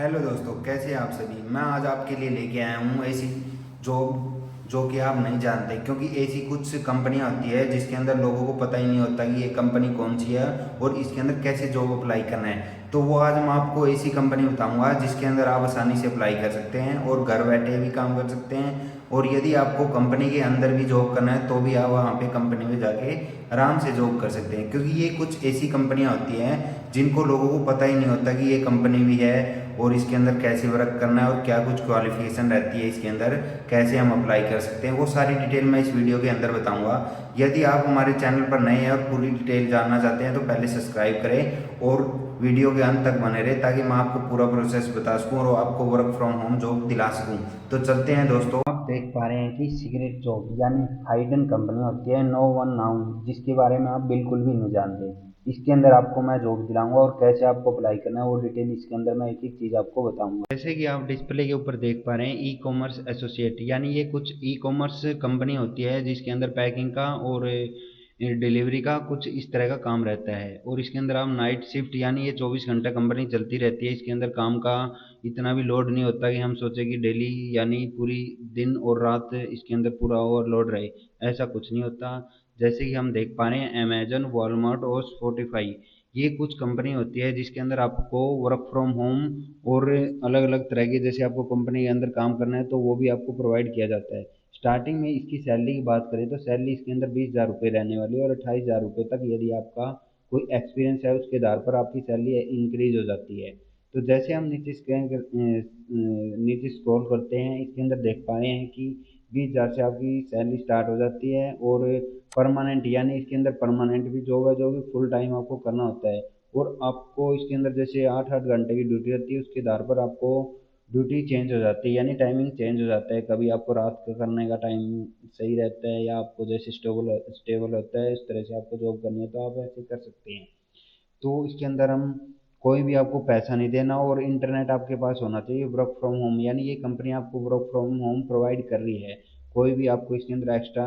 Hello दोस्तों, कैसे हैं आप सभी। मैं आज आपके लिए लेके आया हूँ ऐसी जॉब जो कि आप नहीं जानते, क्योंकि ऐसी कुछ कंपनियां होती है जिसके अंदर लोगों को पता ही नहीं होता कि ये कंपनी कौन सी है और इसके अंदर कैसे जॉब अप्लाई करना है। तो वो आज मैं आपको ऐसी कंपनी बताऊंगा जिसके अंदर आप आसानी से अप्लाई कर सकते हैं और घर बैठे भी काम कर सकते हैं। और यदि आपको कंपनी के अंदर भी जॉब करना है तो भी आप वहाँ पे कंपनी में जाके आराम से जॉब कर सकते हैं, क्योंकि ये कुछ ऐसी कंपनियां होती हैं जिनको लोगों को पता ही नहीं होता कि ये कंपनी भी है और इसके अंदर कैसे वर्क करना है और क्या कुछ क्वालिफिकेशन रहती है इसके अंदर, कैसे हम अप्लाई कर सकते हैं, वो सारी डिटेल मैं इस वीडियो के अंदर बताऊंगा। यदि आप हमारे चैनल पर नए हैं और पूरी डिटेल जानना चाहते हैं तो पहले सब्सक्राइब करें और वीडियो के अंत तक बने रहे ताकि मैं आपको पूरा प्रोसेस बता सकूं और आपको वर्क फ्रॉम होम जॉब दिला सकूं। तो चलते हैं दोस्तों। आप देख पा रहे हैं कि सीक्रेट जॉब यानी हाइडन कंपनी होती है, नो वन नाउन, जिसके बारे में आप बिल्कुल भी नहीं जानते। इसके अंदर आपको मैं जॉब दिलाऊंगा और कैसे आपको अप्लाई करना है वो डिटेल इसके अंदर मैं एक एक चीज़ आपको बताऊंगा। जैसे कि आप डिस्प्ले के ऊपर देख पा रहे हैं, ई कॉमर्स एसोसिएट, यानी ये कुछ ई कॉमर्स कंपनी होती है जिसके अंदर पैकिंग का और डिलीवरी का कुछ इस तरह का काम रहता है। और इसके अंदर आप नाइट शिफ्ट, यानी ये 24 घंटा कंपनी चलती रहती है। इसके अंदर काम का इतना भी लोड नहीं होता कि हम सोचे कि डेली यानी पूरी दिन और रात इसके अंदर पूरा ओवरलोड रहे, ऐसा कुछ नहीं होता। जैसे कि हम देख पा रहे हैं, अमेजन, वॉलमार्ट और स्पॉटिफाई, ये कुछ कंपनी होती है जिसके अंदर आपको वर्क फ्रॉम होम और अलग अलग तरह के, जैसे आपको कंपनी के अंदर काम करना है तो वो भी आपको प्रोवाइड किया जाता है। स्टार्टिंग में इसकी सैलरी की बात करें तो सैलरी इसके अंदर 20,000 रुपये रहने वाली है और 28,000 रुपये तक यदि आपका कोई एक्सपीरियंस है उसके आधार पर आपकी सैलरी इंक्रीज हो जाती है। तो जैसे हम नीचे स्क्रॉल करते हैं, इसके अंदर देख पा रहे हैं कि 20,000 से आपकी सैलरी स्टार्ट हो जाती है। और परमानेंट, यानी इसके अंदर परमानेंट भी जॉब है जो कि फुल टाइम आपको करना होता है। और आपको इसके अंदर जैसे 8-8 घंटे की ड्यूटी रहती है, उसके आधार पर आपको ड्यूटी चेंज हो जाती है, यानी टाइमिंग चेंज हो जाता है। कभी आपको रात का करने का टाइम सही रहता है या आपको जैसे स्टेबल स्टेबल होता है इस तरह से आपको जॉब करनी है तो आप ऐसे कर सकते हैं। तो इसके अंदर हम कोई भी आपको पैसा नहीं देना और इंटरनेट आपके पास होना चाहिए। वर्क फ्रॉम होम, यानी ये कंपनी आपको वर्क फ्रॉम होम प्रोवाइड कर रही है। कोई भी आपको इसके अंदर एक्स्ट्रा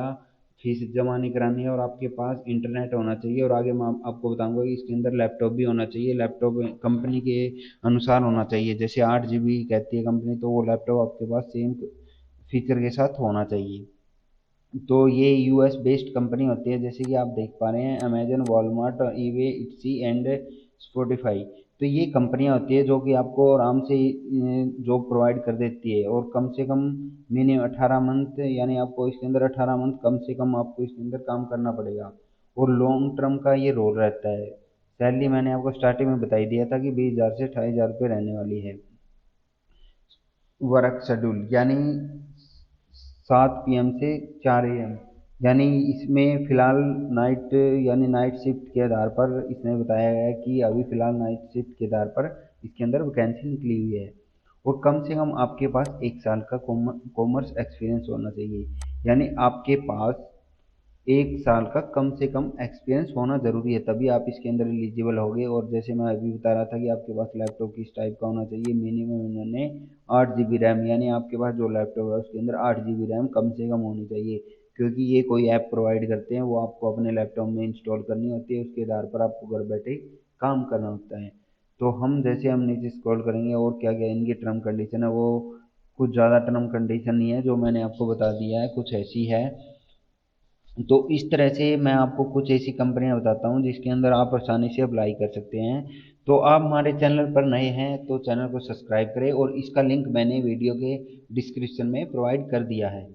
फीस जमा नहीं करानी है और आपके पास इंटरनेट होना चाहिए। और आगे मैं आपको बताऊंगा कि इसके अंदर लैपटॉप भी होना चाहिए। लैपटॉप कंपनी के अनुसार होना चाहिए, जैसे 8 GB कहती है कंपनी तो वो लैपटॉप आपके पास सेम फीचर के साथ होना चाहिए। तो ये यूएस बेस्ड कंपनी होती है, जैसे कि आप देख पा रहे हैं, Amazon, Walmart, eBay, Etsy and Spotify. तो ये कंपनियां होती है जो कि आपको आराम से जॉब प्रोवाइड कर देती है और कम से कम मिनिमम 18 मंथ, यानी आपको इसके अंदर 18 मंथ कम से कम आपको इसके अंदर काम करना पड़ेगा। और लॉन्ग टर्म का ये रोल रहता है। सैलरी मैंने आपको स्टार्टिंग में बता ही दिया था कि 20,000 से 28,000 रुपये रहने वाली है। वर्क शेड्यूल यानी 7 PM से 4 AM, यानी इसमें फिलहाल नाइट यानी नाइट शिफ्ट के आधार पर इसमें बताया गया है कि अभी फिलहाल नाइट शिफ्ट के आधार पर इसके अंदर वैकेंसी निकली हुई है। और कम से कम आपके पास 1 साल का कॉमर्स एक्सपीरियंस होना चाहिए, यानी आपके पास 1 साल का कम से कम एक्सपीरियंस होना ज़रूरी है, तभी आप इसके अंदर एलिजिबल होगे। और जैसे मैं अभी बता रहा था कि आपके पास लैपटॉप किस टाइप का होना चाहिए, मिनिमम इन्होंने 8 GB रैम, यानी आपके पास जो लैपटॉप है उसके अंदर 8 GB रैम कम से कम होनी चाहिए। क्योंकि ये कोई ऐप प्रोवाइड करते हैं, वो आपको अपने लैपटॉप में इंस्टॉल करनी होती है, उसके आधार पर आपको घर बैठे काम करना होता है। तो हम नीचे स्क्रॉल करेंगे और क्या क्या इनकी टर्म कंडीशन है, वो कुछ ज़्यादा टर्म कंडीशन नहीं है, जो मैंने आपको बता दिया है कुछ ऐसी है। तो इस तरह से मैं आपको कुछ ऐसी कंपनियां बताता हूँ जिसके अंदर आप आसानी से अप्लाई कर सकते हैं। तो आप हमारे चैनल पर नए हैं तो चैनल को सब्सक्राइब करें और इसका लिंक मैंने वीडियो के डिस्क्रिप्शन में प्रोवाइड कर दिया है।